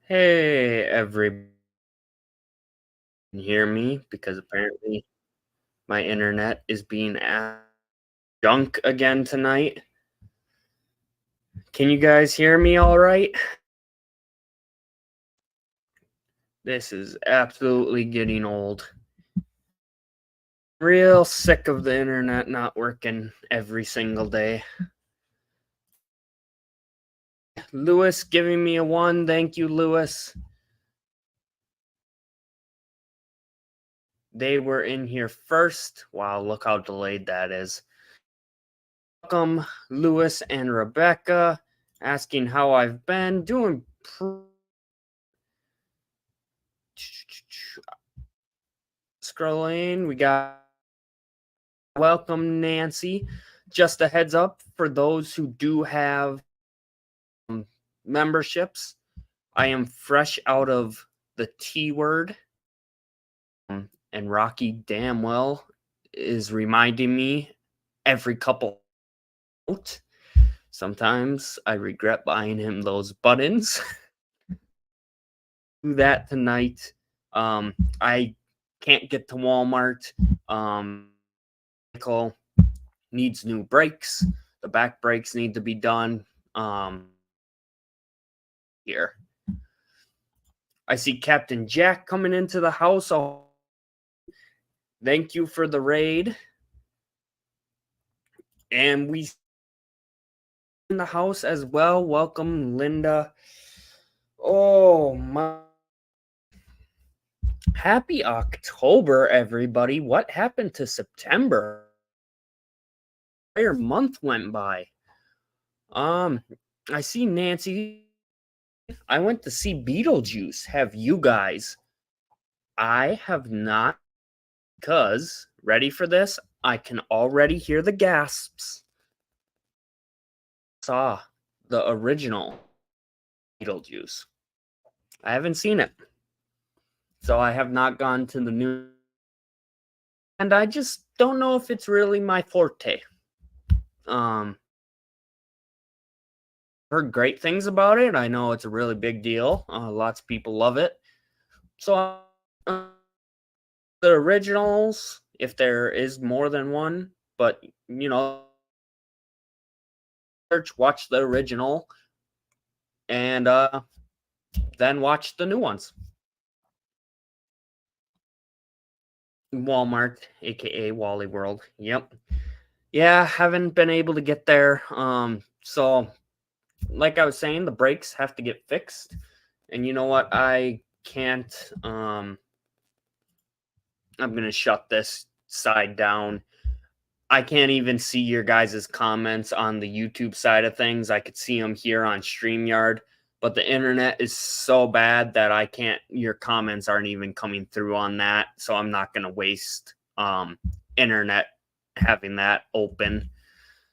Hey, everybody can hear me because apparently my internet is being junk again tonight. Can you guys hear me all right? This is absolutely getting old. Real sick of the internet not working every single day. Lewis giving me a 1. Thank you, Lewis. They were in here first. Wow, look how delayed that is. Welcome, Lewis and Rebecca, asking how I've been. Doing scrolling. We got welcome, Nancy. Just a heads up for those who do have memberships. I am fresh out of the T word, and Rocky damn well is reminding me every couple. Sometimes I regret buying him those buttons. Do that tonight. I can't get to Walmart. Vehicle needs new brakes. The back brakes need to be done. Here. I see Captain Jack coming into the house. Oh, thank you for the raid. And we in the house as well. Welcome, Linda. Oh my. Happy October, everybody. What happened to September? Entire month went by. I see Nancy. I went to see Beetlejuice. Have you guys? I have not, because ready for this? I can already hear the gasps. Saw the original Beetlejuice. I haven't seen it. So I have not gone to the new, and I just don't know if it's really my forte. Heard great things about it. I know it's a really big deal. Lots of people love it. So the originals, if there is more than one, but search, watch the original, and then watch the new ones. Walmart, aka Wally World. Yep. Yeah, haven't been able to get there. So like I was saying, the brakes have to get fixed. And you know what? I can't I'm gonna shut this side down. I can't even see your guys' comments on the YouTube side of things. I could see them here on StreamYard, but the internet is so bad that I can't, your comments aren't even coming through on that. So I'm not going to waste internet having that open.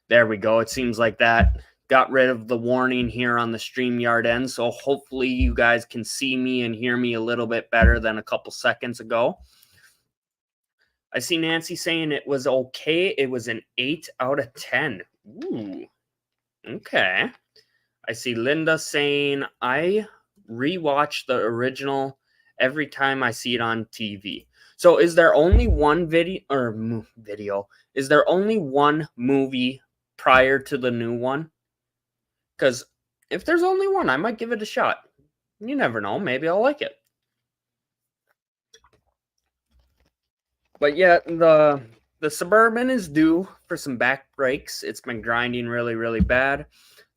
There we go. It seems like that got rid of the warning here on the StreamYard end. So hopefully you guys can see me and hear me a little bit better than a couple seconds ago. I see Nancy saying it was okay. It was an 8 out of 10. Ooh, okay. I see Linda saying I rewatch the original every time I see it on TV. So is there only one video? Is there only one movie prior to the new one? Because if there's only one, I might give it a shot. You never know. Maybe I'll like it. But yeah, the Suburban is due for some back brakes. It's been grinding really, really bad.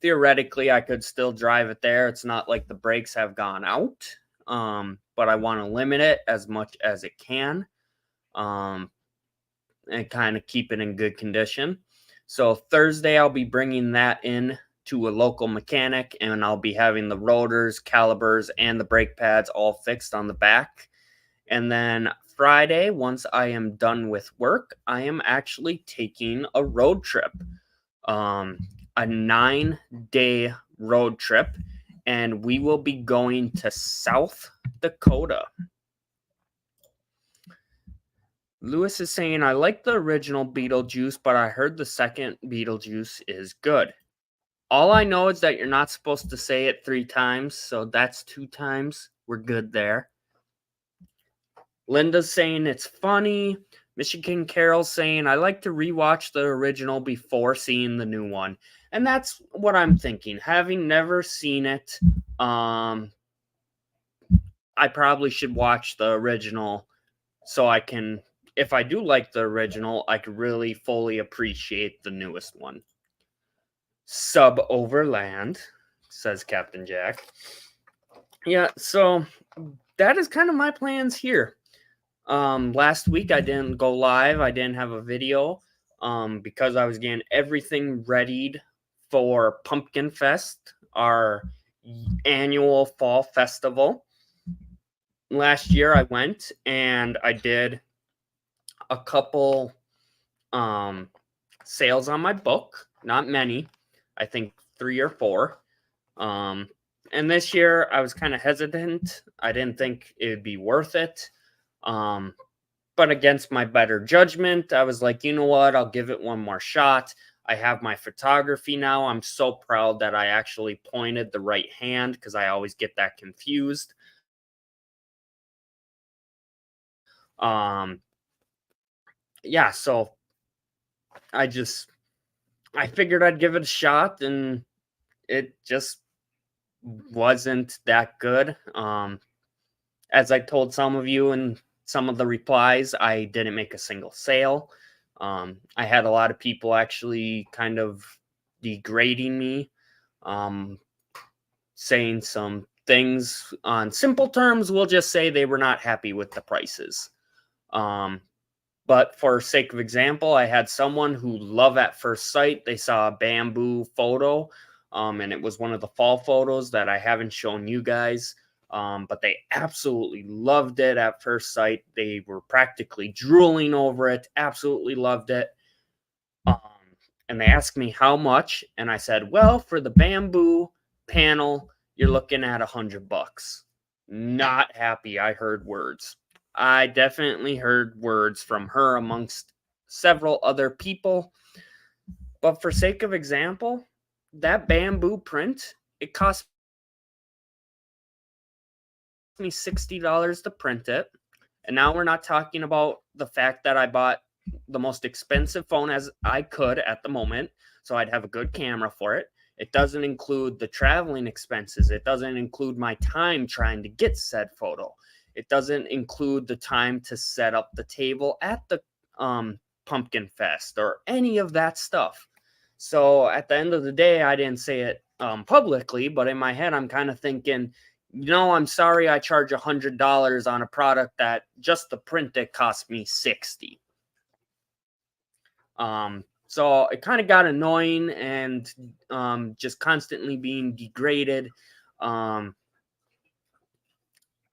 Theoretically, I could still drive it there. It's not like the brakes have gone out, but I want to limit it as much as it can, and kind of keep it in good condition. So Thursday, I'll be bringing that in to a local mechanic, and I'll be having the rotors, calipers, and the brake pads all fixed on the back. And then Friday, once I am done with work, I am actually taking a road trip, a 9-day road trip, and we will be going to South Dakota. Lewis is saying, I like the original Beetlejuice, but I heard the second Beetlejuice is good. All I know is that you're not supposed to say it 3 times, so that's 2 times. We're good there. Linda's saying it's funny. Michigan Carol's saying, I like to rewatch the original before seeing the new one. And that's what I'm thinking. Having never seen it, I probably should watch the original so I can, if I do like the original, I could really fully appreciate the newest one. Sub Overland, says Captain Jack. Yeah, so that is kind of my plans here. Last week I didn't go live. I didn't have a video because I was getting everything readied for Pumpkin Fest, our annual fall festival. Last year I went and I did a couple sales on my book, not many. I think 3 or 4. And this year I was kind of hesitant. I didn't think it would be worth it. But against my better judgment, I was like, you know what? I'll give it one more shot. I have my photography now. I'm so proud that I actually pointed the right hand because I always get that confused. Yeah, so I figured I'd give it a shot, and it just wasn't that good. As I told some of you in some of the replies, I didn't make a single sale. I had a lot of people actually kind of degrading me, saying some things on simple terms. We'll just say they were not happy with the prices. But for sake of example, I had someone who love at first sight. They saw a bamboo photo, and it was one of the fall photos that I haven't shown you guys. But they absolutely loved it at first sight. They were practically drooling over it, absolutely loved it. And they asked me how much, and I said, well, for the bamboo panel, you're looking at $100. Not happy. I heard words. I definitely heard words from her amongst several other people. But for sake of example, that bamboo print, it cost me $60 to print it. And now we're not talking about the fact that I bought the most expensive phone as I could at the moment, so I'd have a good camera for it. It doesn't include the traveling expenses. It doesn't include my time trying to get said photo. It doesn't include the time to set up the table at the Pumpkin Fest or any of that stuff. So at the end of the day, I didn't say it publicly, but in my head, I'm kind of thinking, I'm sorry I charge $100 on a product that just the print it cost me $60. So it kind of got annoying and just constantly being degraded.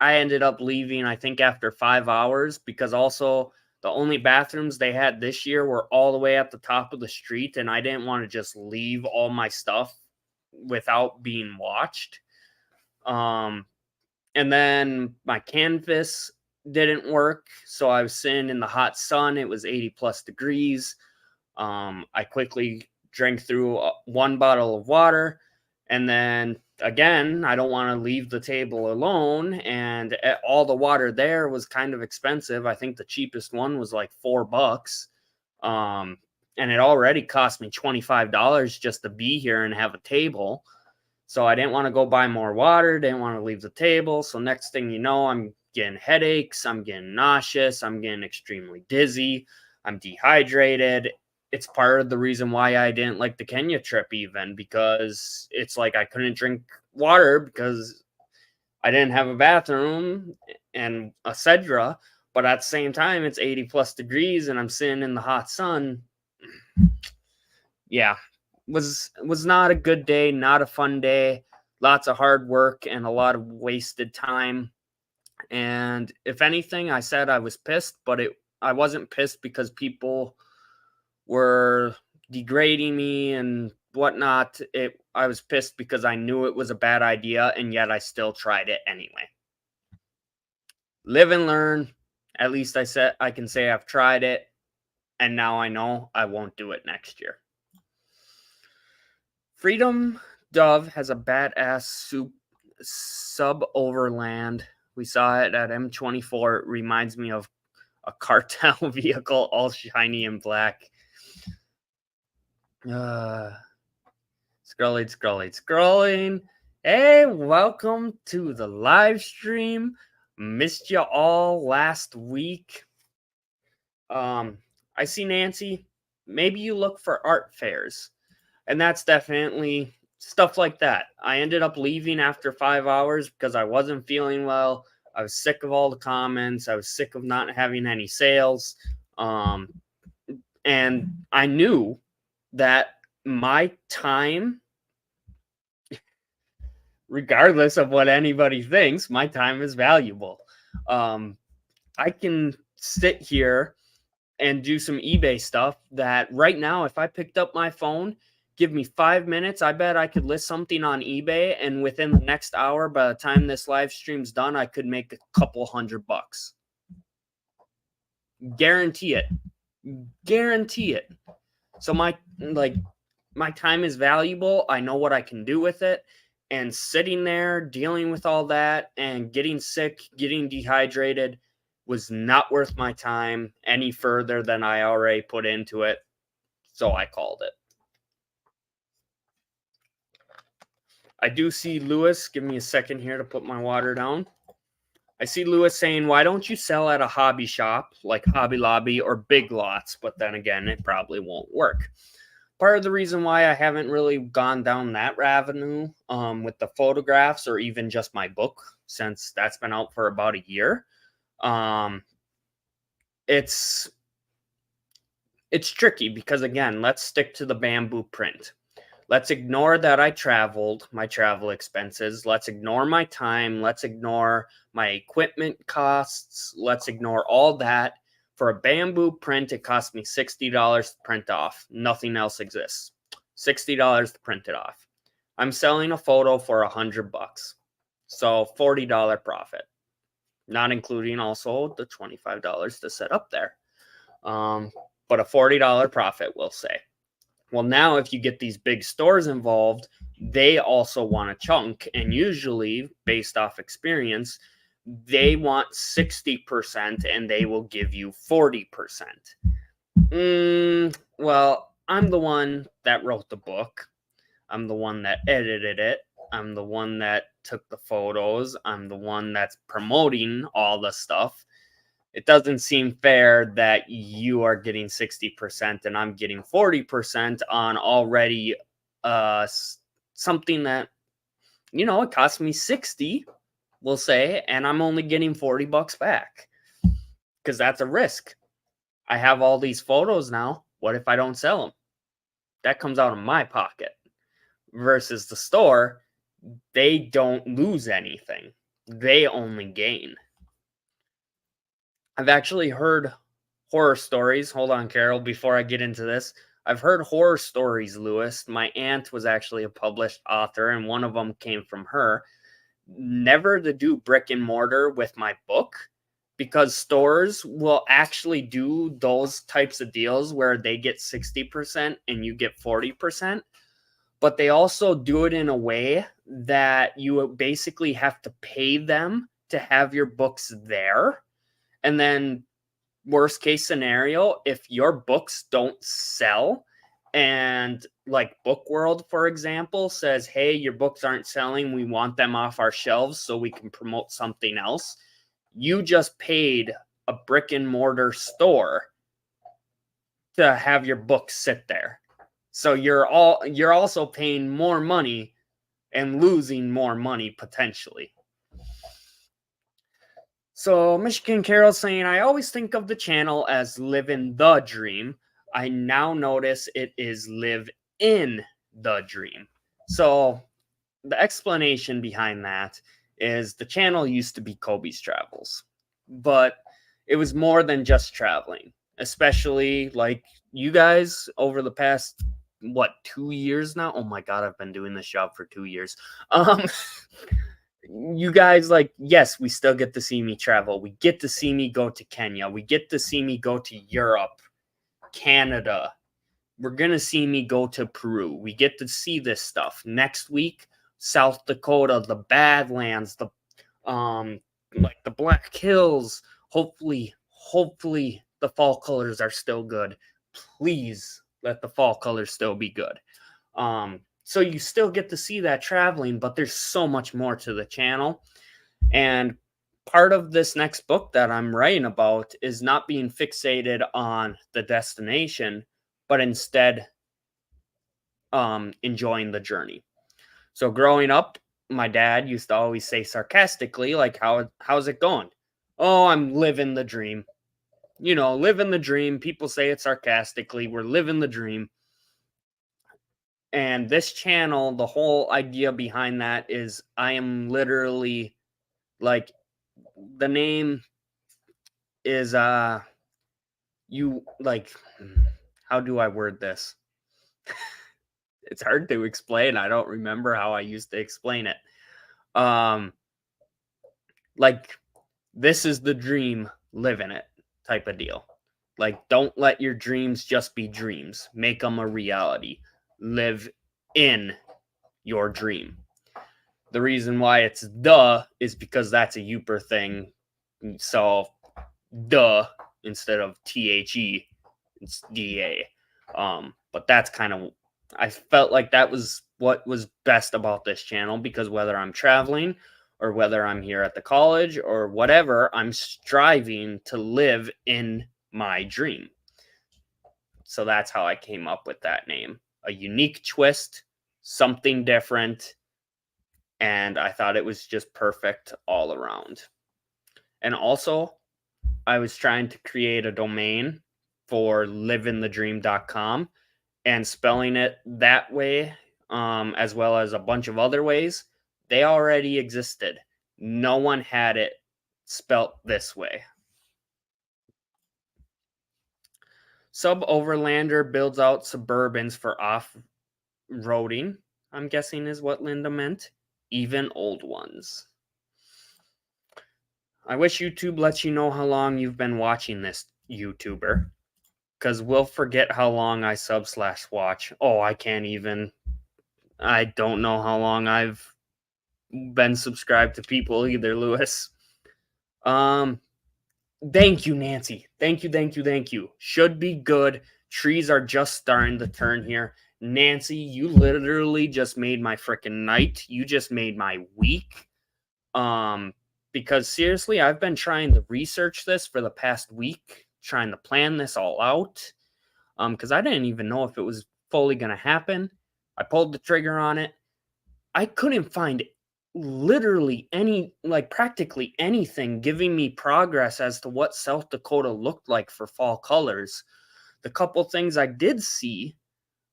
I ended up leaving, I think, after 5 hours because also the only bathrooms they had this year were all the way at the top of the street, and I didn't want to just leave all my stuff without being watched. And then my canvas didn't work, so I was sitting in the hot sun. It was 80 plus degrees. I quickly drank through one bottle of water, and then again, I don't want to leave the table alone, and all the water there was kind of expensive. I think the cheapest one was like $4. And it already cost me $25 just to be here and have a table. So I didn't want to go buy more water, didn't want to leave the table. So next thing you know, I'm getting headaches, I'm getting nauseous, I'm getting extremely dizzy, I'm dehydrated. It's part of the reason why I didn't like the Kenya trip even, because it's like I couldn't drink water because I didn't have a bathroom and a Cedra, but at the same time, it's 80 plus degrees and I'm sitting in the hot sun. Yeah, was not a good day, not a fun day. Lots of hard work and a lot of wasted time. And if anything, I said I was pissed, but I wasn't pissed because people were degrading me and whatnot. I was pissed because I knew it was a bad idea, and yet I still tried it anyway. Live and learn. At least I can say I've tried it, and now I know I won't do it next year. Freedom Dove has a badass sub overland. We saw it at M24. It reminds me of a cartel vehicle, all shiny and black. Scrolling. Hey, welcome to the live stream. Missed you all last week. I see Nancy. Maybe you look for art fairs. And that's definitely stuff like that. I ended up leaving after 5 hours because I wasn't feeling well. I was sick of all the comments. I was sick of not having any sales. And I knew that my time, regardless of what anybody thinks, my time is valuable. I can sit here and do some eBay stuff that right now, if I picked up my phone, give me 5 minutes, I bet I could list something on eBay, and within the next hour, by the time this live stream's done, I could make a couple $100. Guarantee it. So my time is valuable. I know what I can do with it, and sitting there dealing with all that and getting sick, getting dehydrated was not worth my time any further than I already put into it. So I called it. I do see Lewis. Give me a second here to put my water down. I see Lewis saying, why don't you sell at a hobby shop like Hobby Lobby or Big Lots? But then again, it probably won't work. Part of the reason why I haven't really gone down that avenue with the photographs or even just my book, since that's been out for about a year, it's tricky because, again, let's stick to the bamboo print. Let's ignore that I traveled, my travel expenses. Let's ignore my time. Let's ignore my equipment costs. Let's ignore all that. For a bamboo print, it cost me $60 to print off. Nothing else exists. $60 to print it off. I'm selling a photo for $100. So $40 profit. Not including also the $25 to set up there. But a $40 profit, we'll say. Well, now if you get these big stores involved, they also want a chunk. And usually, based off experience, they want 60% and they will give you 40%. Well, I'm the one that wrote the book. I'm the one that edited it. I'm the one that took the photos. I'm the one that's promoting all the stuff. It doesn't seem fair that you are getting 60% and I'm getting 40% on already something that, it cost me 60, we'll say, and I'm only getting $40 back because that's a risk. I have all these photos now. What if I don't sell them? That comes out of my pocket versus the store. They don't lose anything. They only gain. I've actually heard horror stories. Hold on, Carol, before I get into this. I've heard horror stories, Lewis. My aunt was actually a published author, and one of them came from her. Never to do brick and mortar with my book, because stores will actually do those types of deals where they get 60% and you get 40%. But they also do it in a way that you basically have to pay them to have your books there. And then worst case scenario, if your books don't sell and like Book World, for example, says, hey, your books aren't selling, we want them off our shelves so we can promote something else. You just paid a brick and mortar store to have your books sit there. So you're also paying more money and losing more money potentially. So Michigan Carol saying, I always think of the channel as living the dream. I now notice it is live in the dream. So the explanation behind that is the channel used to be Kobe's Travels, but it was more than just traveling, especially like you guys over the past, 2 years now? Oh my God, I've been doing this job for 2 years. You guys, yes, we still get to see me travel. We get to see me go to Kenya. We get to see me go to Europe, Canada, we're going to see me go to Peru. We get to see this stuff. Next week, South Dakota, the Badlands, the like the Black Hills. Hopefully the fall colors are still good. Please let the fall colors still be good. So you still get to see that traveling, but there's so much more to the channel. And part of this next book that I'm writing about is not being fixated on the destination, but instead enjoying the journey. So growing up, my dad used to always say sarcastically, like, how's it going? Oh, I'm living the dream. You know, living the dream. People say it sarcastically. We're living the dream. And this channel, the whole idea behind that is I am literally like, the name is you like, how do I word this? It's hard to explain. I don't remember how I used to explain it. Like, this is the dream, live in it type of deal. Like, don't let your dreams just be dreams. Make them a reality. Live in your dream. The reason why it's duh is because that's a Youper thing. So, duh instead of THE, it's DA. But that's kind of, I felt like that was what was best about this channel, because whether I'm traveling or whether I'm here at the college or whatever, I'm striving to live in my dream. So that's how I came up with that name. A unique twist, something different, and I thought it was just perfect all around. And also, I was trying to create a domain for liveinthedream.com, and spelling it that way, as well as a bunch of other ways, they already existed. No one had it spelt this way. Sub-overlander builds out Suburbans for off-roading, I'm guessing is what Linda meant. Even old ones. I wish YouTube lets you know how long you've been watching this YouTuber, because we'll forget how long I sub/watch. Oh, I can't even. I don't know how long I've been subscribed to people either, Lewis. Thank you, Nancy. Thank you. Should be good. Trees are just starting to turn here. Nancy, you literally just made my freaking night. You just made my week. Because seriously, I've been trying to research this for the past week, trying to plan this all out. Because I didn't even know if it was fully going to happen. I pulled the trigger on it. I couldn't find literally practically anything giving me progress as to what South Dakota looked like for fall colors. The couple things I did see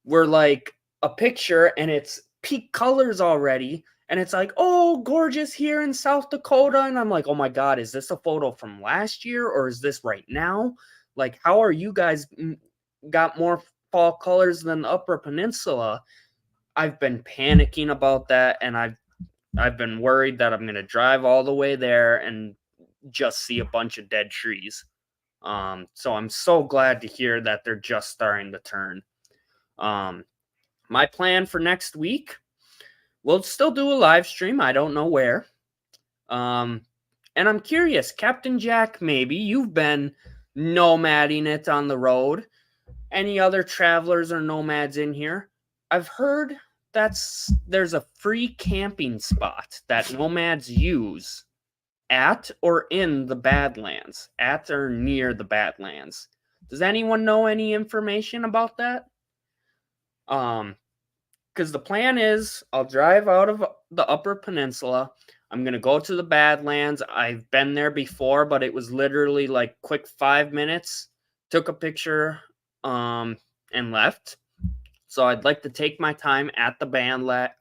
were like a picture and it's peak colors already. And it's like, oh, gorgeous here in South Dakota. And I'm like, oh my God, is this a photo from last year or is this right now? Like, how are you guys got more fall colors than the Upper Peninsula? I've been panicking about that, and I've been worried that I'm going to drive all the way there and just see a bunch of dead trees. So I'm so glad to hear that they're just starting to turn. My plan for next week, we'll still do a live stream. I don't know where. And I'm curious, Captain Jack, maybe you've been nomading it on the road. Any other travelers or nomads in here? I've heard there's a free camping spot that nomads use at or in the Badlands, at or near the Badlands. Does anyone know any information about that? Because the plan is I'll drive out of the Upper Peninsula. I'm going to go to the Badlands. I've been there before, but it was literally like quick 5 minutes. Took a picture and left. So I'd like to take my time at the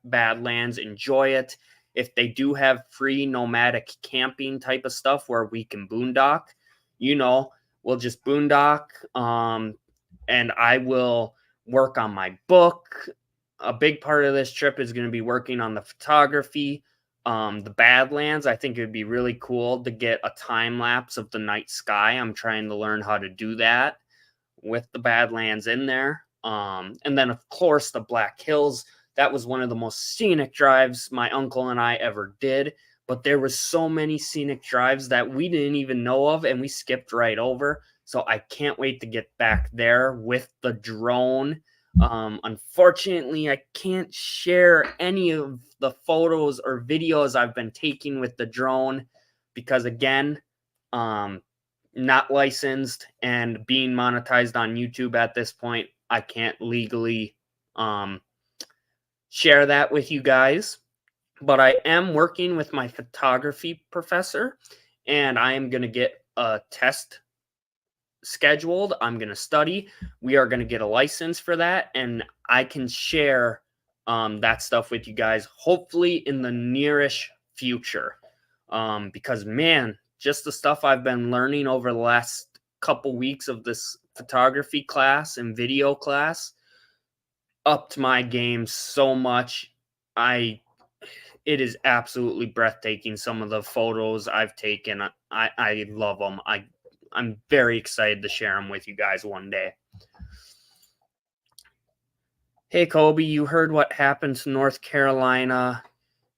Badlands, enjoy it. If they do have free nomadic camping type of stuff where we can boondock, we'll just boondock. And I will work on my book. A big part of this trip is going to be working on the photography. The Badlands, I think it would be really cool to get a time lapse of the night sky. I'm trying to learn how to do that with the Badlands in there. And then, of course, the Black Hills. That was one of the most scenic drives my uncle and I ever did. But there was so many scenic drives that we didn't even know of, and we skipped right over. So I can't wait to get back there with the drone. Unfortunately, I can't share any of the photos or videos I've been taking with the drone because, again, not licensed and being monetized on YouTube at this point, I can't legally share that with you guys. But I am working with my photography professor, and I am going to get a test scheduled. I'm going to study. We are going to get a license for that, and I can share that stuff with you guys, hopefully in the nearish future. Because, man, just the stuff I've been learning over the last couple weeks of this photography class and video class upped my game so much. It is absolutely breathtaking, some of the photos I've taken. I love them. I'm very excited to share them with you guys one day. Hey, Kobe, you heard what happened to North Carolina?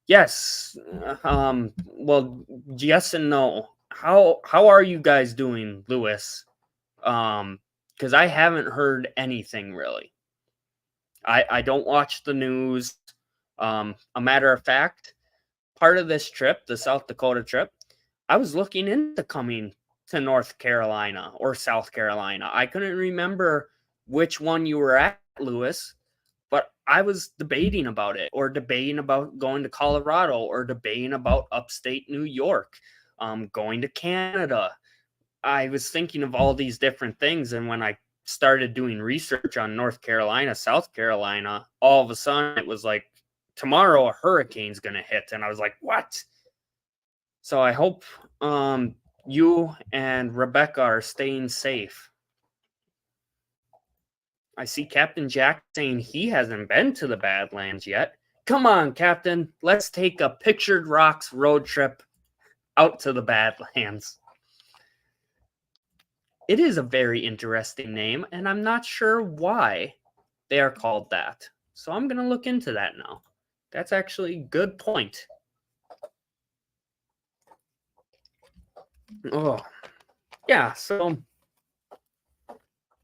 Yes. Well, yes and no. How are you guys doing, Lewis? Because I haven't heard anything really. I don't watch the news. A matter of fact, part of this trip, the South Dakota trip, I was looking into coming to North Carolina or South Carolina. I couldn't remember which one you were at, Lewis, but I was debating about it, or debating about going to Colorado, or debating about upstate New York, going to Canada. I was thinking of all these different things, and when I started doing research on North Carolina, South Carolina, all of a sudden it was like, tomorrow a hurricane's going to hit. And I was like, what? So I hope you and Rebecca are staying safe. I see Captain Jack saying he hasn't been to the Badlands yet. Come on, Captain. Let's take a Pictured Rocks road trip out to the Badlands. It is a very interesting name, and I'm not sure why they are called that. So I'm going to look into that now. That's actually a good point. Oh, yeah. So,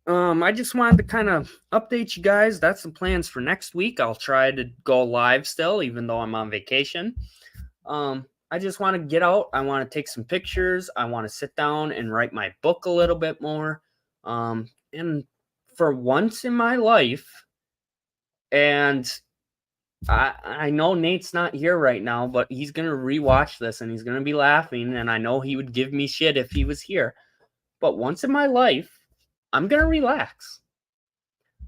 I just wanted to kind of update you guys. That's the plans for next week. I'll try to go live still, even though I'm on vacation. I just want to get out. I want to take some pictures. I want to sit down and write my book a little bit more. And for once in my life, and I know Nate's not here right now, but he's going to rewatch this and he's going to be laughing. And I know he would give me shit if he was here. But once in my life, I'm going to relax.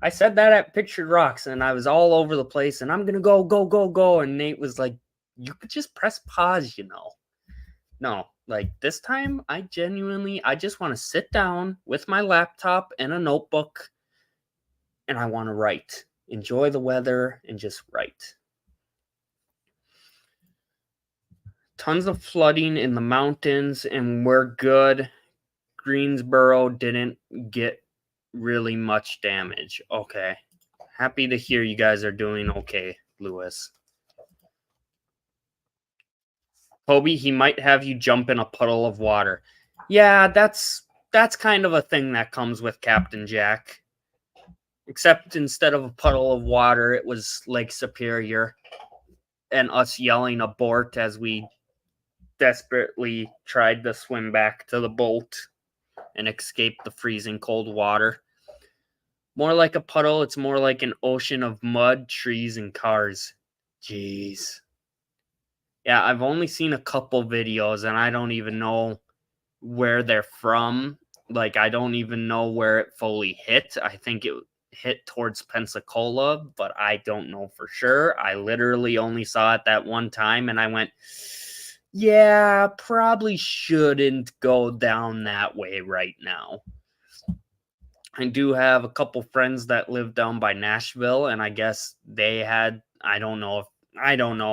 I said that at Pictured Rocks and I was all over the place and I'm going to go, go, go, go. And Nate was like, you could just press pause, you know. No, like this time, I just want to sit down with my laptop and a notebook and I want to write. Enjoy the weather and just write. Tons of flooding in the mountains and we're good. Greensboro didn't get really much damage. Okay. Happy to hear you guys are doing okay, Lewis. Kobe, he might have you jump in a puddle of water. Yeah, that's kind of a thing that comes with Captain Jack. Except instead of a puddle of water, it was Lake Superior and us yelling abort as we desperately tried to swim back to the boat and escape the freezing cold water. More like a puddle, it's more like an ocean of mud, trees, and cars. Jeez. Yeah, I've only seen a couple videos and I don't even know where they're from. Like, I don't even know where it fully hit. I think it hit towards Pensacola, but I don't know for sure. I literally only saw it that one time and I went, yeah, probably shouldn't go down that way right now. I do have a couple friends that live down by Nashville, and I guess they had, I don't know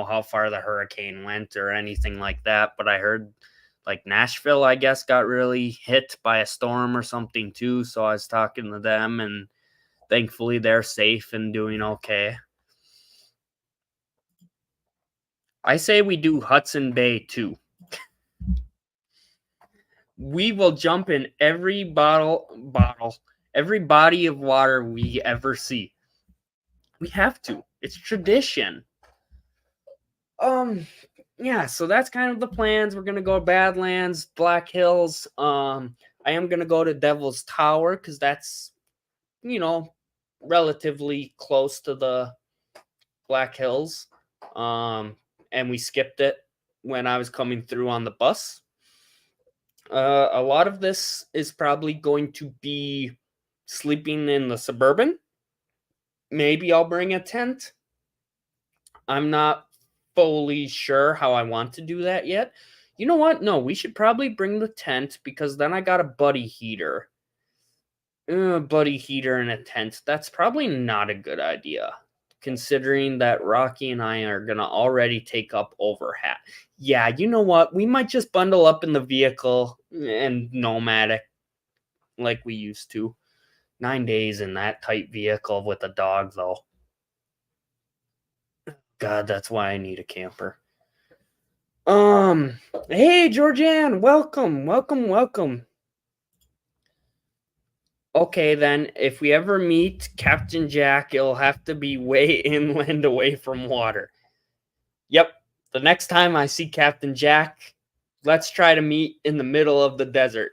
how far the hurricane went or anything like that, but I heard like Nashville, I guess, got really hit by a storm or something too. So I was talking to them and Thankfully, they're safe and doing okay. I say we do Hudson Bay too. We will jump in every every body of water we ever see. We have to. It's tradition. Yeah, so that's kind of the plans. We're gonna go to Badlands, Black Hills. I am gonna go to Devil's Tower because that's, you know, relatively close to the Black Hills. And we skipped it when I was coming through on the bus. A lot of this is probably going to be sleeping in the Suburban. Maybe I'll bring a tent. I'm not fully sure how I want to do that yet. You know what? No, we should probably bring the tent because then I got a buddy heater. Buddy heater in a tent. That's probably not a good idea, considering that Rocky and I are going to already take up over half. Yeah, you know what? We might just bundle up in the vehicle and nomadic like we used to. 9 days in that tight vehicle with a dog, though. God, that's why I need a camper. Hey, Georgianne, welcome. Okay, then, if we ever meet Captain Jack, it'll have to be way inland away from water. Yep, the next time I see Captain Jack, let's try to meet in the middle of the desert.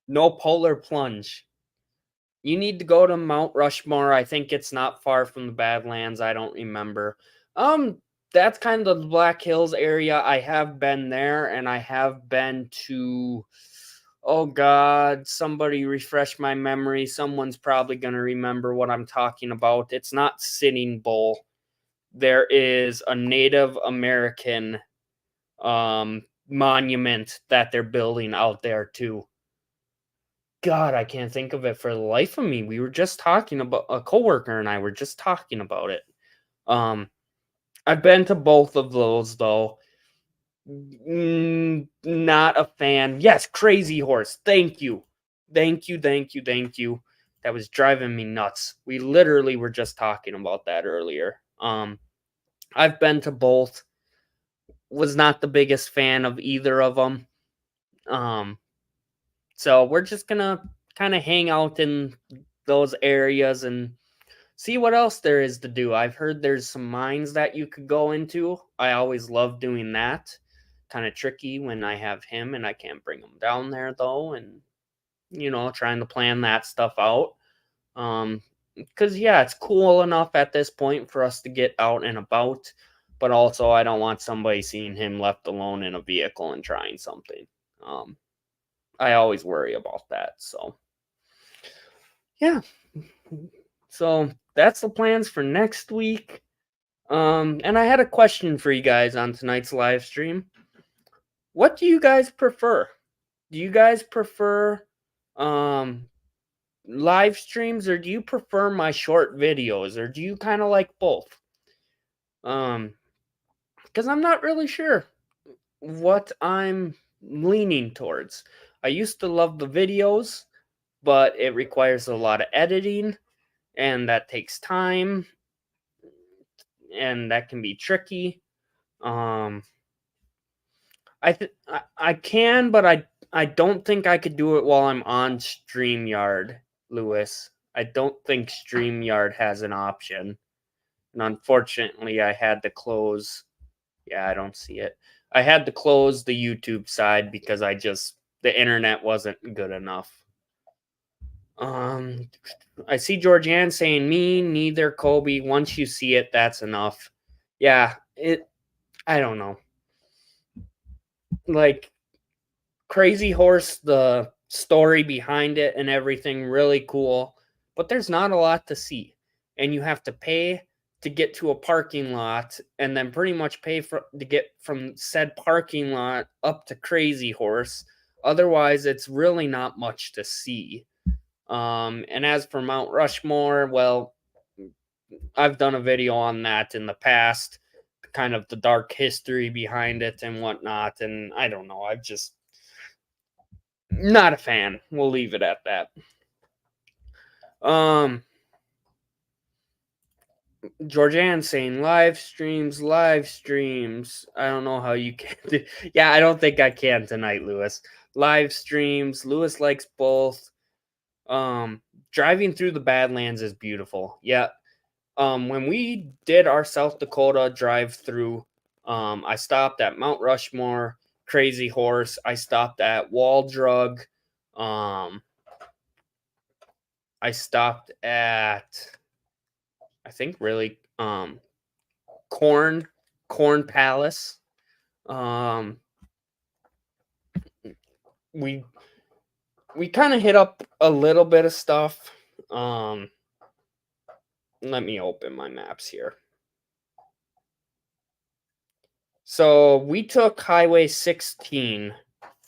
No polar plunge. You need to go to Mount Rushmore. I think it's not far from the Badlands. I don't remember. That's kind of the Black Hills area. I have been there, and I have been to, oh God, somebody refresh my memory. Someone's probably going to remember what I'm talking about. It's not Sitting Bull. There is a Native American monument that they're building out there too. God, I can't think of it for the life of me. We were just talking about, a coworker and I were just talking about it. I've been to both of those though. Not a fan. Yes, Crazy Horse. Thank you. That was driving me nuts. We literally were just talking about that earlier. I've been to both. Was not the biggest fan of either of them. So we're just gonna kind of hang out in those areas and see what else there is to do. I've heard there's some mines that you could go into. I always love doing that. Kind of tricky when I have him and I can't bring him down there though, and trying to plan that stuff out. Because yeah, it's cool enough at this point for us to get out and about, but also I don't want somebody seeing him left alone in a vehicle and trying something. I always worry about that. So yeah. So that's the plans for next week. And I had a question for you guys on tonight's live stream. What do you guys prefer? Do you guys prefer live streams, or do you prefer my short videos, or do you kind of like both? Because I'm not really sure what I'm leaning towards. I used to love the videos, but it requires a lot of editing, and that takes time, and that can be tricky. I can, but I don't think I could do it while I'm on StreamYard, Lewis. I don't think StreamYard has an option. And unfortunately, I had to close. Yeah, I don't see it. I had to close the YouTube side because the internet wasn't good enough. I see Georgianne saying, me neither, Kobe. Once you see it, that's enough. Yeah, I don't know. Like, Crazy Horse, the story behind it and everything, really cool. But there's not a lot to see. And you have to pay to get to a parking lot, and then pretty much pay to get from said parking lot up to Crazy Horse. Otherwise, it's really not much to see. And as for Mount Rushmore, well, I've done a video on that in the past, kind of the dark history behind it and whatnot. And I don't know, I've just not a fan. We'll leave it at that. Georgianne saying live streams. I don't know how you can do. Yeah, I don't think I can tonight, Lewis. Live streams. Lewis likes both. Driving through the Badlands is beautiful. Yeah. When we did our South Dakota drive through, I stopped at Mount Rushmore, Crazy Horse. I stopped at Wall Drug. I stopped at, I think really, Corn Palace. We kind of hit up a little bit of stuff. Let me open my maps here. So we took Highway 16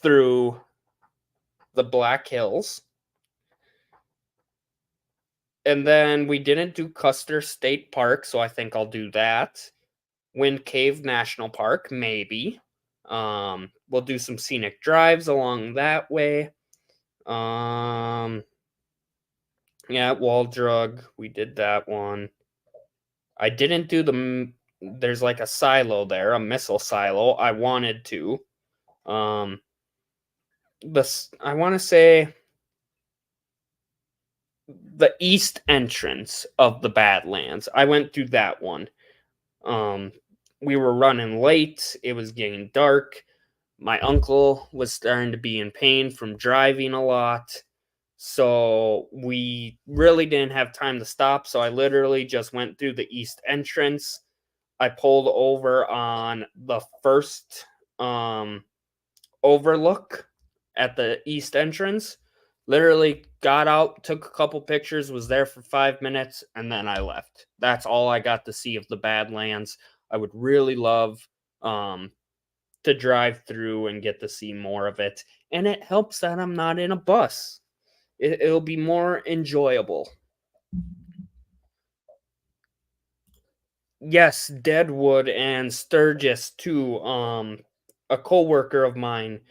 through the Black Hills. And then we didn't do Custer State Park, so I think I'll do that. Wind Cave National Park, maybe. We'll do some scenic drives along that way. Yeah, Wall Drug, we did that one. I didn't do there's like a silo there, a missile silo. I wanted to. I want to say the east entrance of the Badlands. I went through that one. We were running late. It was getting dark. My uncle was starting to be in pain from driving a lot. So we really didn't have time to stop. So I literally just went through the east entrance. I pulled over on the first overlook at the east entrance. Literally got out, took a couple pictures, was there for 5 minutes, and then I left. That's all I got to see of the Badlands. I would really love to drive through and get to see more of it. And it helps that I'm not in a bus. It'll be more enjoyable. Yes, Deadwood and Sturgis too. A co-worker of mine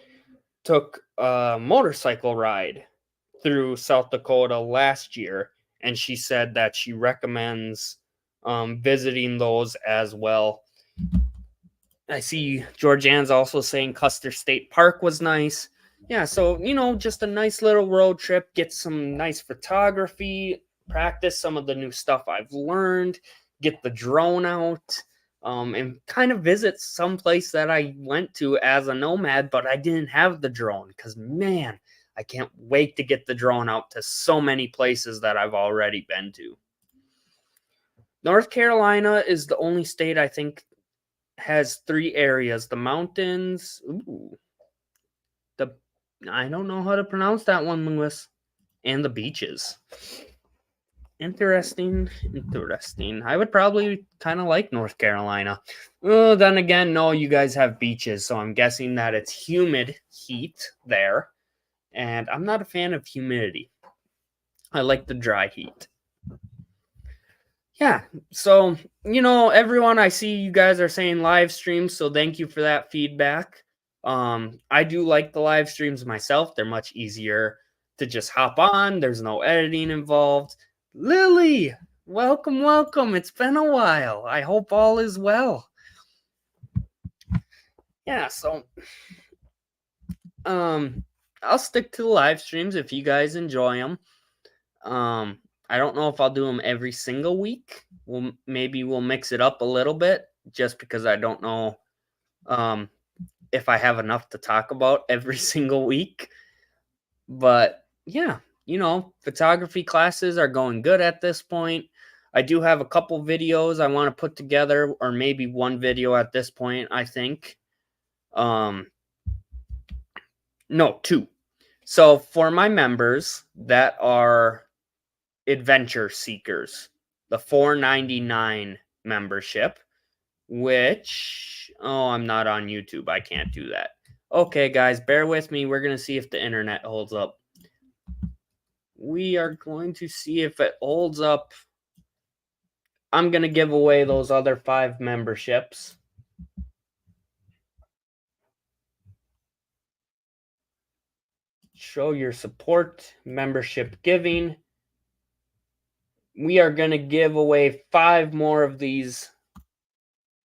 took a motorcycle ride through South Dakota last year, and she said that she recommends visiting those as well. I see Georgianne's also saying Custer State Park was nice. Yeah, so, just a nice little road trip, get some nice photography, practice some of the new stuff I've learned, get the drone out, and kind of visit some place that I went to as a nomad, but I didn't have the drone because, man, I can't wait to get the drone out to so many places that I've already been to. North Carolina is the only state I think has 3 areas: the mountains. I don't know how to pronounce that one, Lewis. And the beaches. Interesting. I would probably kind of like North Carolina. Then again, no, you guys have beaches, so I'm guessing that it's humid heat there. And I'm not a fan of humidity. I like the dry heat. Yeah, so, everyone, I see you guys are saying live streams, so thank you for that feedback. I do like the live streams myself. They're much easier to just hop on. There's no editing involved. Lily, welcome. It's been a while. I hope all is well. Yeah, so I'll stick to the live streams if you guys enjoy them. I don't know if I'll do them every single week. Maybe we'll mix it up a little bit just because I don't know if I have enough to talk about every single week. But yeah, photography classes are going good at this point. I do have a couple videos I want to put together, or maybe one video at this point, I think. No, 2. So for my members that are adventure seekers, the $4.99 membership, which, I'm not on YouTube. I can't do that. Okay, guys, bear with me. We're going to see if the internet holds up. We are going to see if it holds up. I'm going to give away those other 5 memberships. Show your support, membership giving. we are going to give away 5 more of these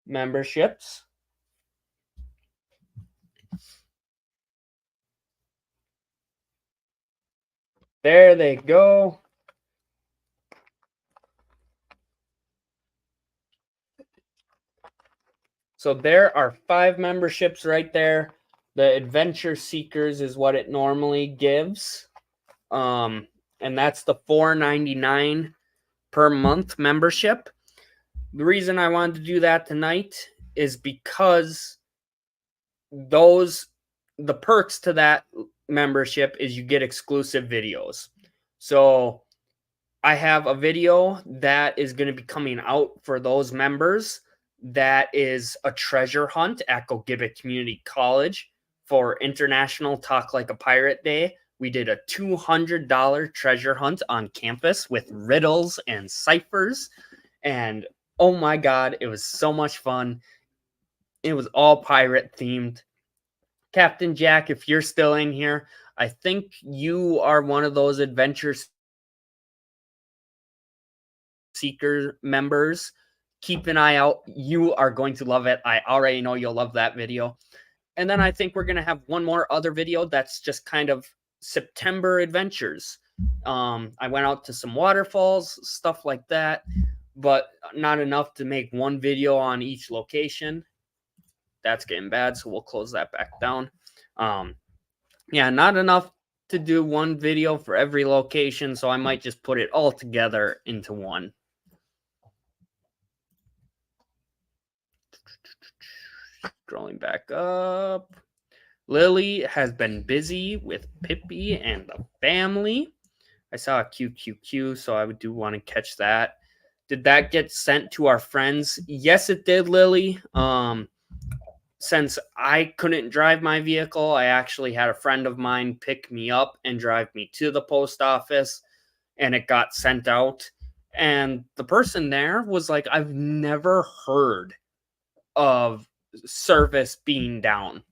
memberships. There they go. So there are 5 memberships right there. The Adventure Seekers is what it normally gives. And that's the $4.99 per month membership. The reason I wanted to do that tonight is because the perks to that membership is you get exclusive videos. So I have a video that is going to be coming out for those members. That is a treasure hunt at Gogibic Community College for International Talk Like a Pirate Day. We did a $200 treasure hunt on campus with riddles and ciphers. And oh my God, it was so much fun. It was all pirate themed. Captain Jack, if you're still in here, I think you are one of those Adventure Seeker members. Keep an eye out. You are going to love it. I already know you'll love that video. And then I think we're going to have one more other video that's just kind of September adventures. I went out to some waterfalls, stuff like that, but not enough to make one video on each location. That's getting bad, so we'll close that back down. Yeah, not enough to do one video for every location, so I might just put it all together into one. Scrolling back up. Lily has been busy with Pippi and the family. I saw a QQQ, so I do want to catch that. Did that get sent to our friends? Yes, it did, Lily. Since I couldn't drive my vehicle, I actually had a friend of mine pick me up and drive me to the post office, and it got sent out. And the person there was like, I've never heard of service being down.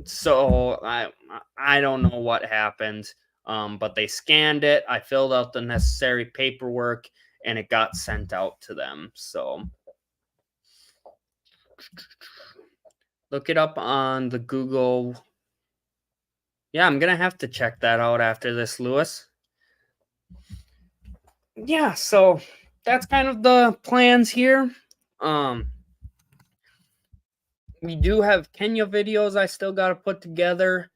So I don't know what happened, but they scanned it. I filled out the necessary paperwork, and it got sent out to them. So look it up on the Google. Yeah, I'm going to have to check that out after this, Lewis. Yeah, so that's kind of the plans here. We do have Kenya videos I still got to put together.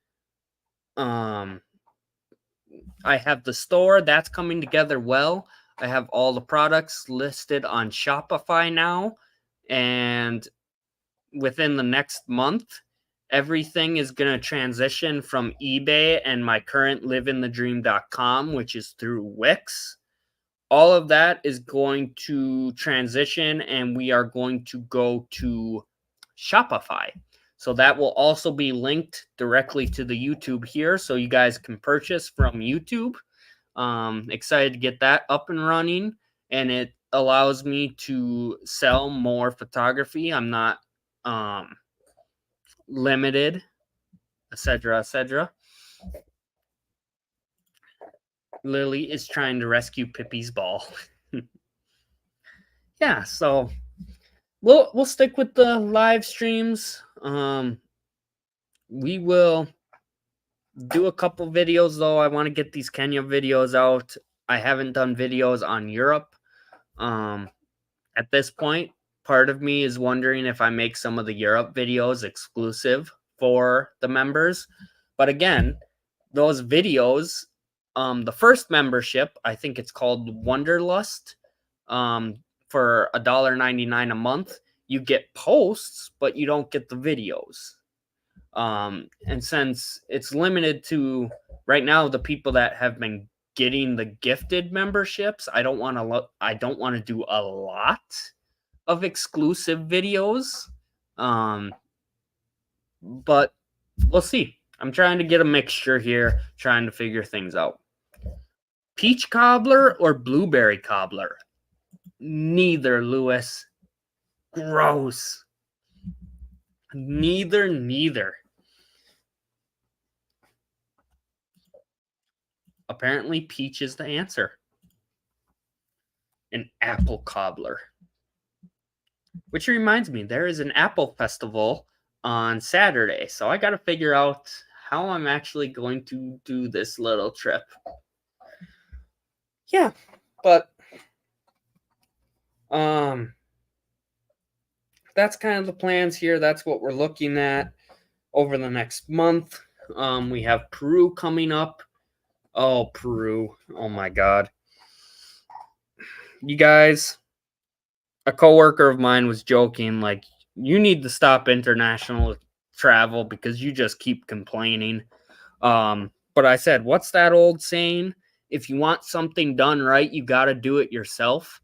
I have the store that's coming together well. I have all the products listed on Shopify now, and within the next month, everything is going to transition from eBay and my current liveinthedream.com, which is through Wix. All of that is going to transition, and we are going to go to Shopify. So that will also be linked directly to the YouTube here, so you guys can purchase from YouTube. Excited to get that up and running, and it allows me to sell more photography. I'm not limited, etc., etc. Lily is trying to rescue Pippi's ball. Yeah, so we'll stick with the live streams. We will do a couple videos though. I want to get these Kenya videos out. I haven't done videos on Europe. At this point, part of me is wondering if I make some of the Europe videos exclusive for the members. But again, those videos, the first membership, I think it's called Wonderlust, for $1.99 a month, you get posts, but you don't get the videos. And since it's limited to right now the people that have been getting the gifted memberships, I don't want to do a lot of exclusive videos. But we'll see. I'm trying to get a mixture here, trying to figure things out. Peach cobbler or blueberry cobbler? Neither, Lewis. Gross. Neither. Apparently, peach is the answer. an apple cobbler. Which reminds me, there is an apple festival on Saturday, so I got to figure out how I'm actually going to do this little trip. Yeah, but that's kind of the plans here. That's what we're looking at over the next month. We have Peru coming up. Oh, Peru. Oh my God. You guys, a coworker of mine was joking, like, you need to stop international travel because you just keep complaining. But I said, what's that old saying? If you want something done right, you got to do it yourself.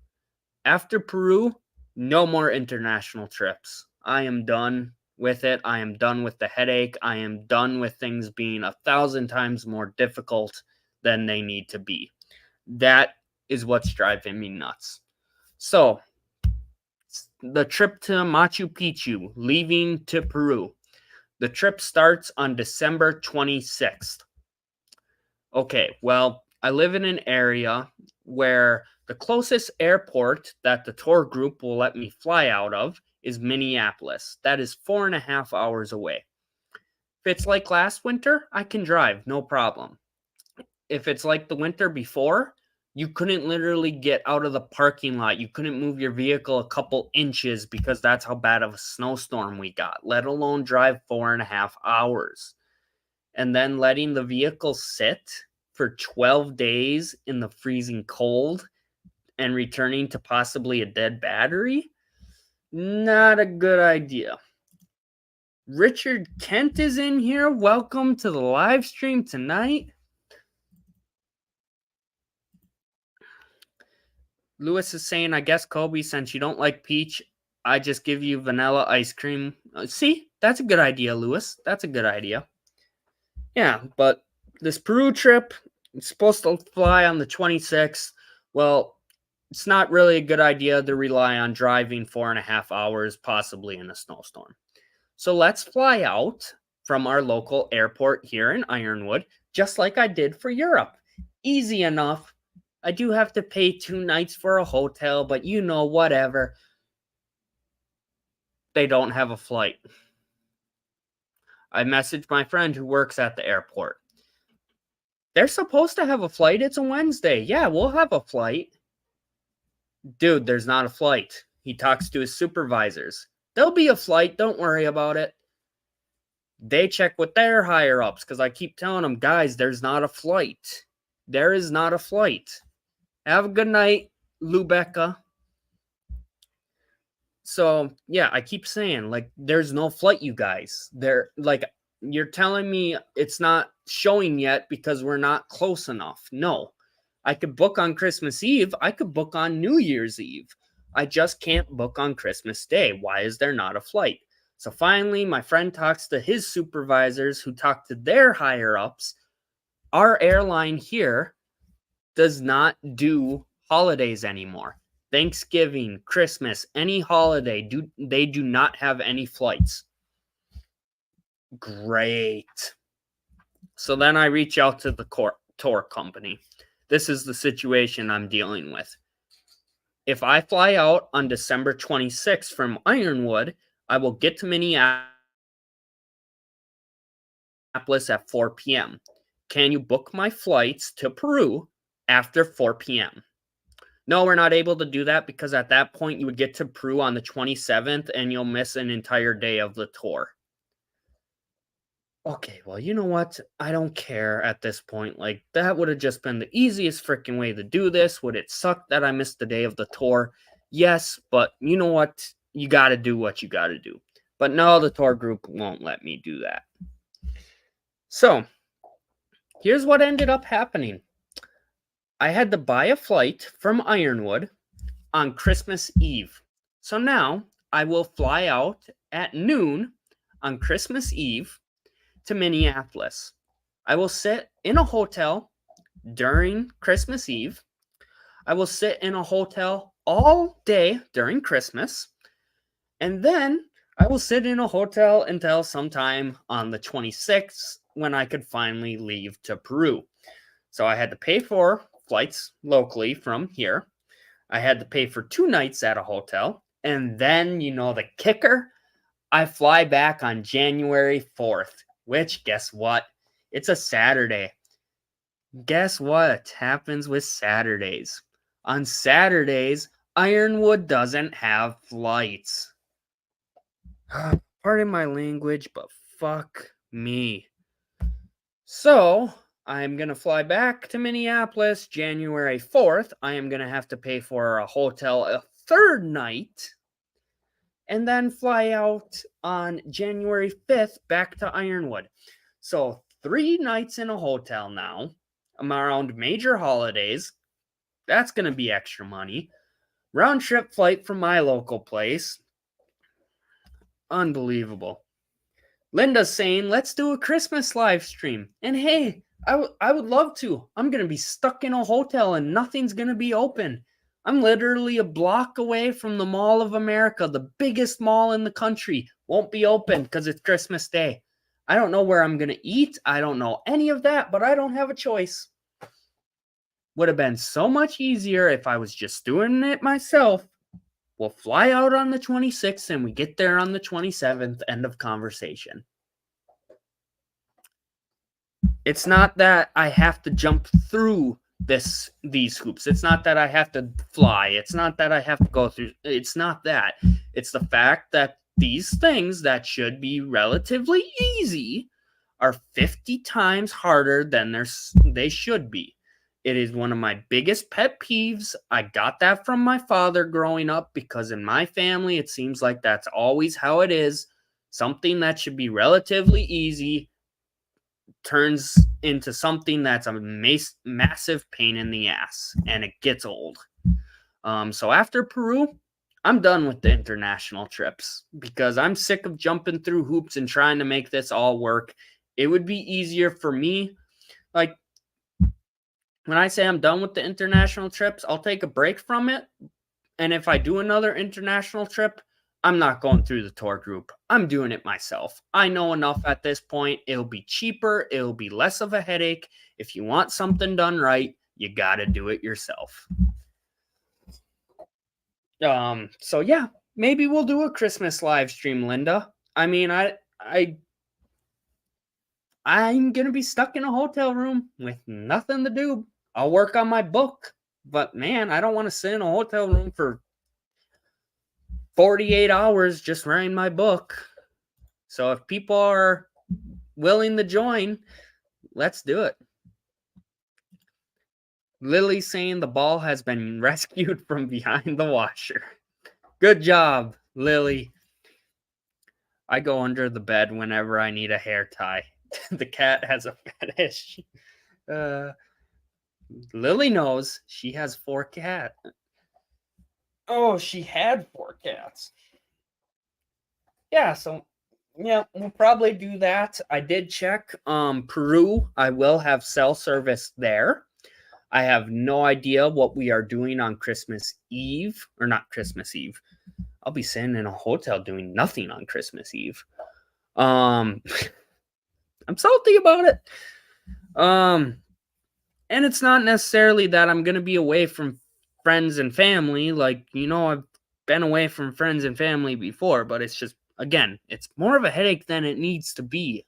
After Peru, no more international trips. I am done with it. I am done with the headache. I am done with things being 1,000 times more difficult than they need to be. That is what's driving me nuts. So, the trip to Machu Picchu, leaving to Peru. The trip starts on December 26th. Okay, well, I live in an area where the closest airport that the tour group will let me fly out of is Minneapolis. That is 4.5 hours away. If it's like last winter, I can drive, no problem. If it's like the winter before, you couldn't literally get out of the parking lot. You couldn't move your vehicle a couple inches because that's how bad of a snowstorm we got, let alone drive 4.5 hours. And then letting the vehicle sit for 12 days in the freezing cold and returning to possibly a dead battery? Not a good idea. Richard Kent is in here. Welcome to the live stream tonight. Lewis is saying, I guess, Kobe, since you don't like peach, I just give you vanilla ice cream. See, that's a good idea, Lewis. That's a good idea. Yeah, but this Peru trip, it's supposed to fly on the 26th. Well, it's not really a good idea to rely on driving 4.5 hours, possibly in a snowstorm. So let's fly out from our local airport here in Ironwood, just like I did for Europe. Easy enough. I do have to pay 2 nights for a hotel, but you know, whatever. They don't have a flight. I messaged my friend who works at the airport. They're supposed to have a flight. It's a Wednesday. Yeah, we'll have a flight. Dude, there's not a flight. He talks to his supervisors. There'll be a flight. Don't worry about it. They check with their higher ups because I keep telling them, guys, there's not a flight. There is not a flight. Have a good night, Lubecca. So, yeah, I keep saying, like, there's no flight, you guys. You're telling me it's not showing yet because we're not close enough. No. I could book on Christmas Eve. I could book on New Year's Eve. I just can't book on Christmas Day. Why is there not a flight? So finally, my friend talks to his supervisors who talk to their higher ups. Our airline here does not do holidays anymore. Thanksgiving, Christmas, any holiday, they do not have any flights. Great. So then I reach out to the tour company. This is the situation I'm dealing with. If I fly out on December 26th from Ironwood, I will get to Minneapolis at 4 p.m. Can you book my flights to Peru after 4 p.m.? No, we're not able to do that because at that point you would get to Peru on the 27th and you'll miss an entire day of the tour. Okay, well, you know what? I don't care at this point. Like, that would have just been the easiest freaking way to do this. Would it suck that I missed the day of the tour? Yes, but you know what? You got to do what you got to do. But no, the tour group won't let me do that. So, here's what ended up happening. I had to buy a flight from Ironwood on Christmas Eve. So now I will fly out at noon on Christmas Eve to Minneapolis. I will sit in a hotel during Christmas Eve. I will sit in a hotel all day during Christmas. And then I will sit in a hotel until sometime on the 26th when I could finally leave to Peru. So I had to pay for flights locally from here. I had to pay for 2 nights at a hotel, and then, the kicker, I fly back on January 4th, which, guess what? It's a Saturday. Guess what happens with Saturdays? On Saturdays, Ironwood doesn't have flights. Pardon my language, but fuck me. So, I'm going to fly back to Minneapolis January 4th. I am going to have to pay for a hotel a third night and then fly out on January 5th back to Ironwood. So 3 nights in a hotel now around major holidays. That's going to be extra money. Round trip flight from my local place. Unbelievable. Linda's saying, let's do a Christmas live stream. And hey, I would love to. I'm going to be stuck in a hotel and nothing's going to be open. I'm literally a block away from the Mall of America, the biggest mall in the country. Won't be open because it's Christmas Day. I don't know where I'm going to eat. I don't know any of that, but I don't have a choice. Would have been so much easier if I was just doing it myself. We'll fly out on the 26th and we get there on the 27th. End of conversation. It's not that I have to jump through these hoops. It's not that I have to fly. It's not that I have to go through. It's not that. It's the fact that these things that should be relatively easy are 50 times harder than they should be. It is one of my biggest pet peeves. I got that from my father growing up because in my family, it seems like that's always how it is. Something that should be relatively easy turns into something that's a massive pain in the ass, and it gets old. So after Peru, I'm done with the international trips because I'm sick of jumping through hoops and trying to make this all work. It would be easier for me. Like, when I say I'm done with the international trips, I'll take a break from it. And if I do another international trip, I'm not going through the tour group. I'm doing it myself. I know enough at this point. It'll be cheaper. It'll be less of a headache. If you want something done right, you got to do it yourself. So yeah, maybe we'll do a Christmas live stream, Linda. I mean, I'm going to be stuck in a hotel room with nothing to do. I'll work on my book, but man, I don't want to sit in a hotel room for 48 hours just writing my book. So if people are willing to join, let's do it. Lily saying the ball has been rescued from behind the washer. Good job, Lily. I go under the bed whenever I need a hair tie. The cat has a fetish. Lily knows she has 4 cats. Oh, she had 4 cats. Yeah, so yeah, we'll probably do that. I did check Peru. I will have cell service there. I have no idea what we are doing on Christmas Eve, or not Christmas Eve. I'll be sitting in a hotel doing nothing on Christmas Eve. I'm salty about it. And it's not necessarily that I'm going to be away from friends and family. Like, I've been away from friends and family before, but it's just, again, it's more of a headache than it needs to be.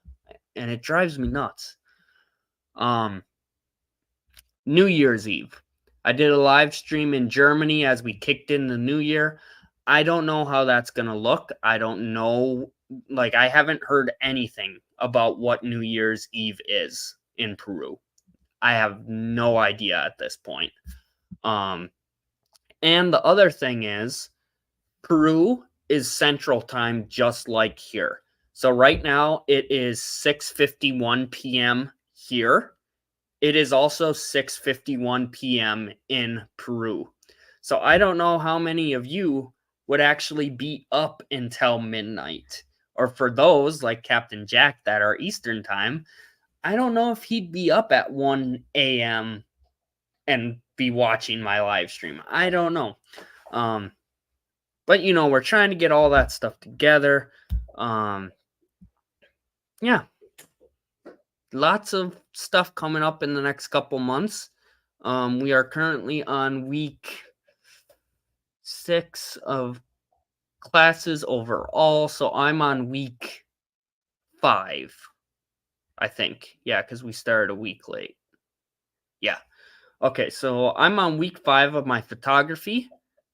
And it drives me nuts. New Year's Eve. I did a live stream in Germany as we kicked in the new year. I don't know how that's going to look. I don't know. Like, I haven't heard anything about what New Year's Eve is in Peru. I have no idea at this point. And the other thing is, Peru is Central Time just like here. So right now it is 6:51 p.m. here. It is also 6:51 p.m. in Peru. So I don't know how many of you would actually be up until midnight. Or for those like Captain Jack that are Eastern Time, I don't know if he'd be up at 1 a.m. and be watching my live stream. I don't know. But, we're trying to get all that stuff together. Yeah. Lots of stuff coming up in the next couple months. We are currently on week 6 of classes overall. So I'm on week 5, I think. Yeah, because we started a week late. Yeah. Okay, so I'm on week 5 of my photography.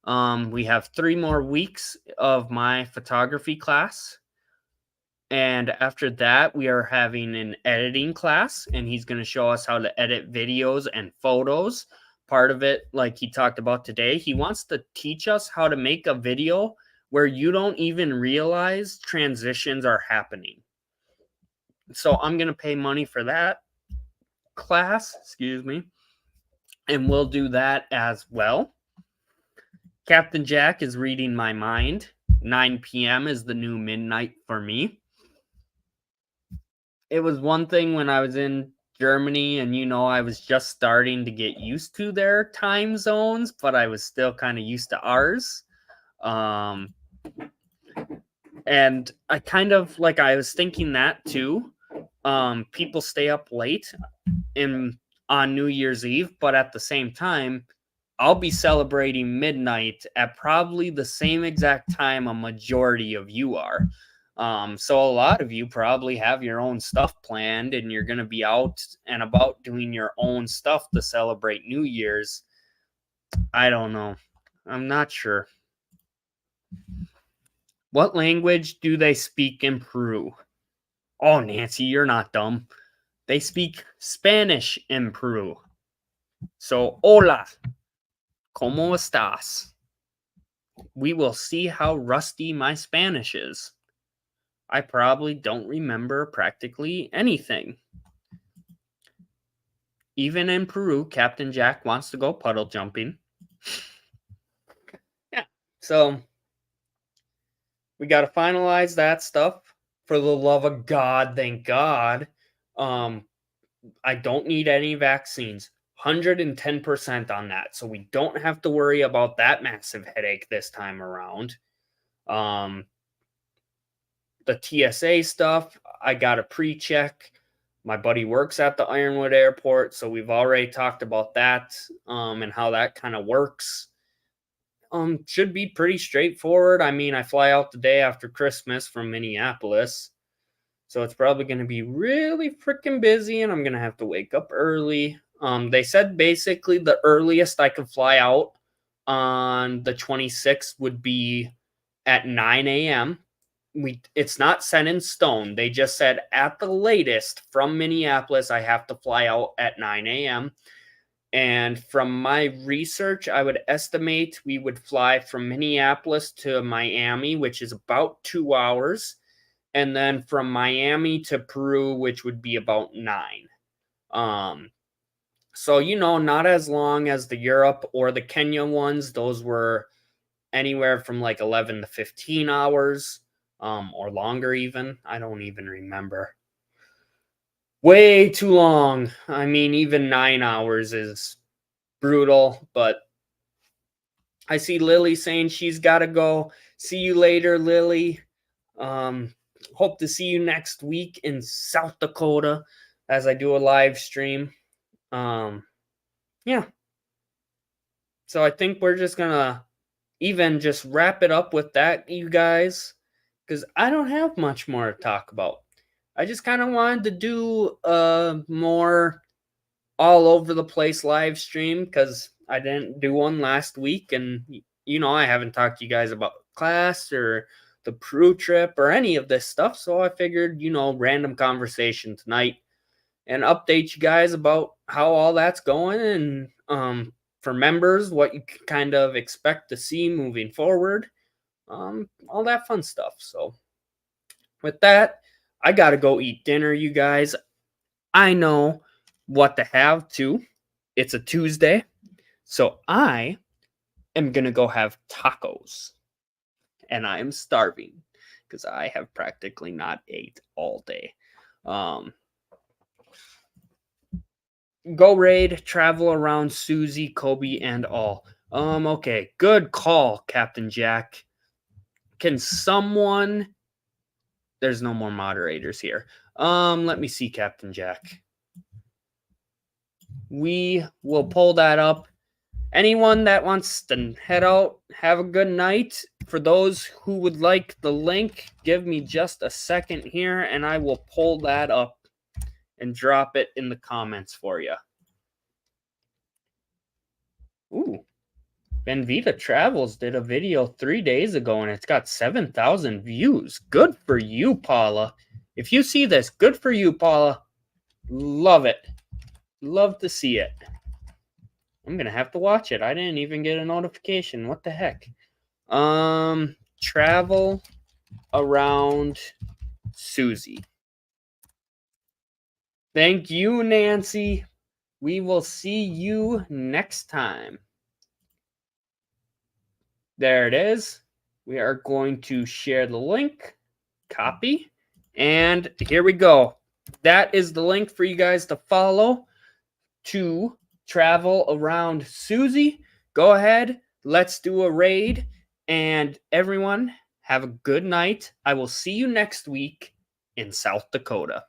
We have 3 more weeks of my photography class. And after that, we are having an editing class, and he's going to show us how to edit videos and photos. Part of it, like he talked about today, he wants to teach us how to make a video where you don't even realize transitions are happening. So I'm going to pay money for that class, excuse me, and we'll do that as well. Captain Jack is reading my mind. 9 p.m. is the new midnight for me. It was one thing when I was in Germany and I was just starting to get used to their time zones, but I was still kind of used to ours. And I kind of I was thinking that too. People stay up late on New Year's Eve, but at the same time, I'll be celebrating midnight at probably the same exact time a majority of you are. So a lot of you probably have your own stuff planned and you're going to be out and about doing your own stuff to celebrate New Year's. I don't know. I'm not sure. What language do they speak in Peru? Oh, Nancy, you're not dumb. They speak Spanish in Peru. So, hola, ¿cómo estás? We will see how rusty my Spanish is. I probably don't remember practically anything. Even in Peru, Captain Jack wants to go puddle jumping. Yeah, so we got to finalize that stuff. For the love of God, thank God. I don't need any vaccines. 110% on that. So we don't have to worry about that massive headache this time around. The TSA stuff, I got a pre-check. My buddy works at the Ironwood Airport, so we've already talked about that and how that kind of works. Should be pretty straightforward. I mean, I fly out the day after Christmas from Minneapolis, so it's probably going to be really freaking busy, and I'm going to have to wake up early. They said basically the earliest I could fly out on the 26th would be at 9 a.m. It's not set in stone. They just said at the latest from Minneapolis, I have to fly out at 9 a.m. And from my research, I would estimate we would fly from Minneapolis to Miami, which is about 2 hours. And then from Miami to Peru, which would be about 9. So, not as long as the Europe or the Kenya ones. Those were anywhere from 11 to 15 hours, or longer even. I don't even remember. Way too long. I mean, even 9 hours is brutal, but I see Lily saying she's got to go. See you later, Lily. Hope to see you next week in South Dakota as I do a live stream. Yeah. So I think we're just going to even just wrap it up with that, you guys, because I don't have much more to talk about. I just kind of wanted to do a more all over the place live stream because I didn't do one last week, and I haven't talked to you guys about class or the Peru trip or any of this stuff, so I figured random conversation tonight and update you guys about how all that's going, and for members what you can kind of expect to see moving forward, all that fun stuff. So with that, I gotta go eat dinner, you guys. I know what to have too. It's a Tuesday, so I am gonna go have tacos, and I am starving because I have practically not ate all day. Go raid, travel around Susie, Kobe, and all. Okay, good call, Captain Jack. Can someone? There's no more moderators here. Let me see, Captain Jack. We will pull that up. anyone that wants to head out, have a good night. For those who would like the link, give me just a second here and I will pull that up and drop it in the comments for you. Ooh, Benvita Travels did a video 3 days ago and it's got 7,000 views. Good for you, Paula. If you see this, good for you, Paula. Love it. Love to see it. I'm going to have to watch it. I didn't even get a notification. What the heck? Travel around Susie. Thank you, Nancy. We will see you next time. There it is. We are going to share the link, copy, and here we go. That is the link for you guys to follow to travel around Susie. Go ahead, let's do a raid, and everyone have a good night. I will see you next week in South Dakota.